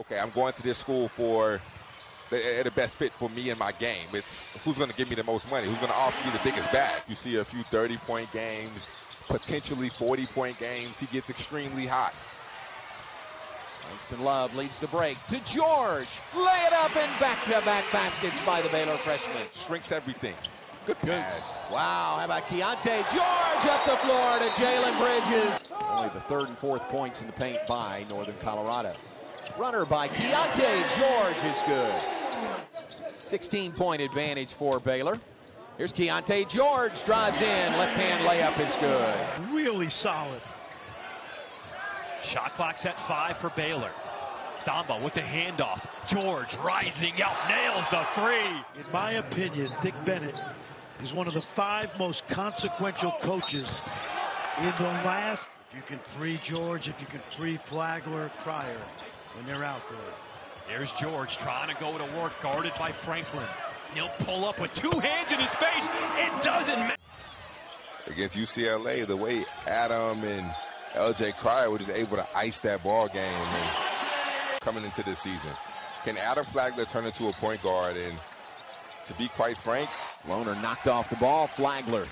okay, I'm going to this school for the best fit for me and my game. It's who's going to give me the most money, who's going to offer me the biggest bag. You see a few 30-point games, potentially 40-point games. He gets extremely hot. Langston Love leads the break to George. Lay it up and back-to-back baskets by the Baylor freshman. Shrinks everything. Good pass. Wow, how about Keyonte? George up the floor to Jalen Bridges. Only the third and fourth points in the paint by Northern Colorado. Runner by Keyonte. George is good. 16-point advantage for Baylor. Here's Keyonte. George drives in. Left-hand layup is good. Really solid. Shot clock's at 5 for Baylor. Thamba with the handoff. George rising up, nails the three. In my opinion, Dick Bennett is one of the 5 most consequential coaches in the last. If you can free George, if you can free Flagler, Cryer, when they're out there. There's George trying to go to work, guarded by Franklin. He'll pull up with 2 hands in his face. It doesn't matter. Against UCLA, the way Adam and LJ Cryer were just able to ice that ball game and coming into this season. Can Adam Flagler turn into a point guard? And to be quite frank, Loner knocked off the ball. Flagler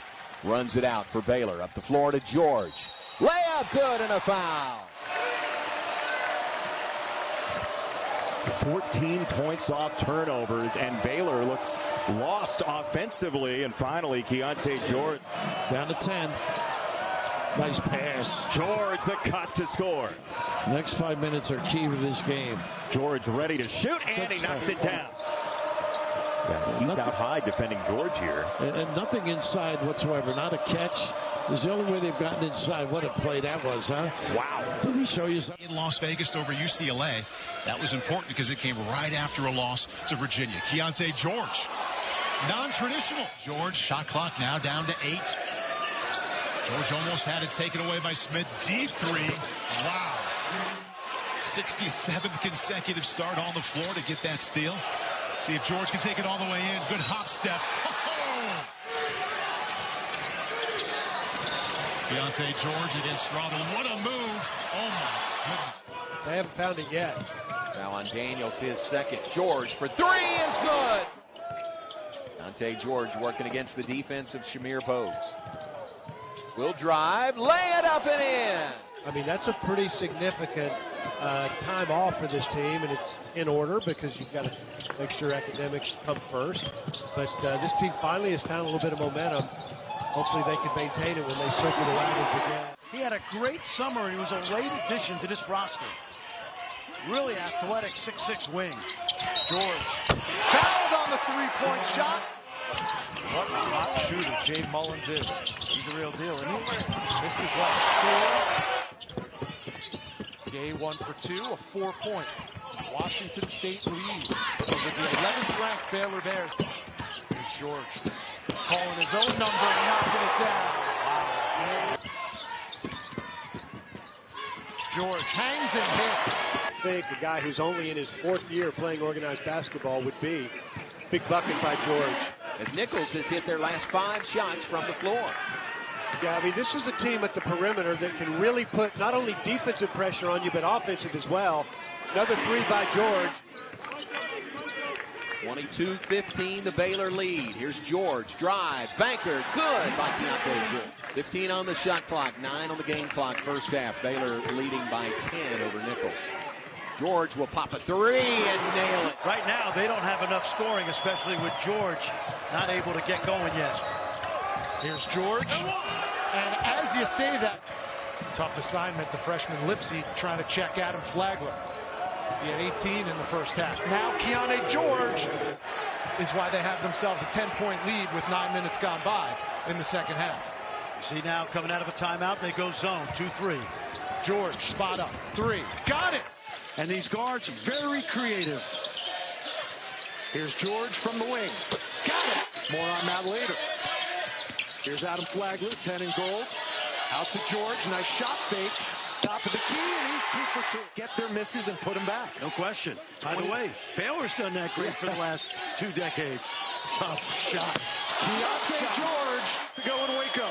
runs it out for Baylor. Up the floor to George. Layup good and a foul. 14 points off turnovers, and Baylor looks lost offensively. And finally, Keyonte George Down to 10. Nice pass. George the cut to score. Next 5 minutes are key to this game. George ready to shoot, and he knocks it down. Yeah, he's out high defending George here. And nothing inside whatsoever. Not a catch. It's the only way they've gotten inside. What a play that was, huh? Wow. Did he show you something? In Las Vegas over UCLA, that was important because it came right after a loss to Virginia. Keyonte George, non-traditional. George, shot clock now down to 8. George almost had it taken away by Smith. Deep three. Wow. 67th consecutive start on the floor to get that steal. See if George can take it all the way in. Good hop step. Oh! Keyonte George against Strother. What a move. Oh, my goodness. They haven't found it yet. Now on Daniels, his second. George for 3 is good. Keyonte George working against the defense of Shamir Bose. Will drive, lay it up and in. I mean, that's a pretty significant time off for this team, and it's in order because you've got to make sure academics come first. But this team finally has found a little bit of momentum. Hopefully they can maintain it when they circle the wagons again. He had a great summer, and he was a late addition to this roster. Really athletic 6'6" wing. George fouled on the three-point shot. What a hot shooter Jay Mullins is. He's the real deal, isn't he? Missed his last 4. Gay 1 for 2, a 4-point. Washington State lead over the 11th ranked Baylor Bears. Here's George calling his own number and knocking it down. Wow. George hangs and hits. I think a guy who's only in his 4th year playing organized basketball would be. Big bucket by George. As Nichols has hit their last 5 shots from the floor. Yeah, I mean, this is a team at the perimeter that can really put not only defensive pressure on you, but offensive as well. Another 3 by George. 22-15, the Baylor lead. Here's George, drive, banker, good by Keyonte George. 15 on the shot clock, 9 on the game clock, first half. Baylor leading by 10 over Nichols. George will pop a 3 and nail it. Right now, they don't have enough scoring, especially with George not able to get going yet. Here's George. And as you say that, tough assignment, the freshman Lipsy trying to check Adam Flagler. He had 18 in the first half. Now Keyonte George is why they have themselves a 10-point lead with 9 minutes gone by in the second half. You see now coming out of a timeout, they go zone, 2-3. George, spot up, 3, got it! And these guards very creative. Here's George from the wing. Got it! More on that later. Here's Adam Flagler, 10 in gold. Out to George, nice shot fake. Top of the key, and he's 2 for 2. Get their misses and put them back. No question. By the way, Baylor's done that great for the last 2 decades. Tough shot. Keyonte George to go in Waco.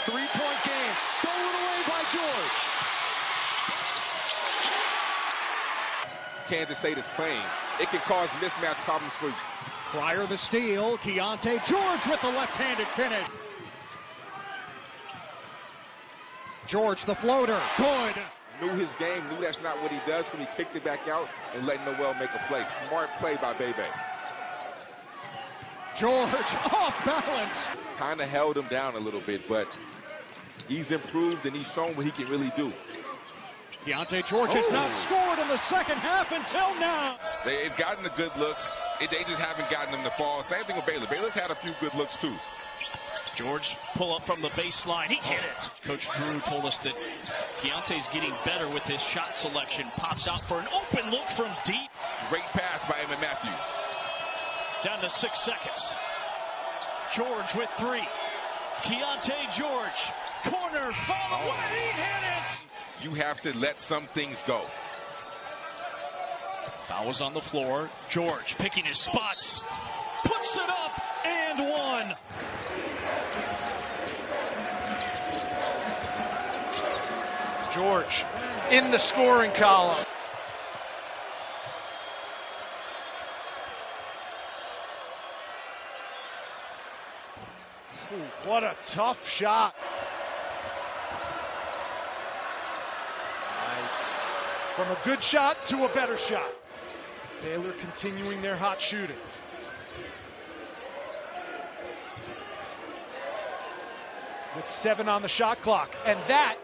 3-point game, stolen away by George. Kansas State is playing, it can cause mismatch problems for you. Cryer the steal. Keyonte George with the left-handed finish. George the floater. Good. Knew his game, knew that's not what he does, so he kicked it back out and let Noel make a play. Smart play by Bebe. George off balance. Kind of held him down a little bit, but he's improved and he's shown what he can really do. Keyonte George has not scored in the second half until now. They've gotten the good looks. They just haven't gotten them to fall. Same thing with Baylor. Baylor's had a few good looks too. George pull up from the baseline. He hit it. Coach Drew told us that Keyonte's getting better with his shot selection. Pops out for an open look from deep. Great pass by Emmitt Matthews. Down to 6 seconds. George with 3. Keyonte George. Corner, follow away. He hit it. You have to let some things go. Foul was on the floor. George picking his spots. Puts it up and one. George in the scoring column. Ooh, what a tough shot. Nice. From a good shot to a better shot. Baylor continuing their hot shooting. With 7 on the shot clock. And that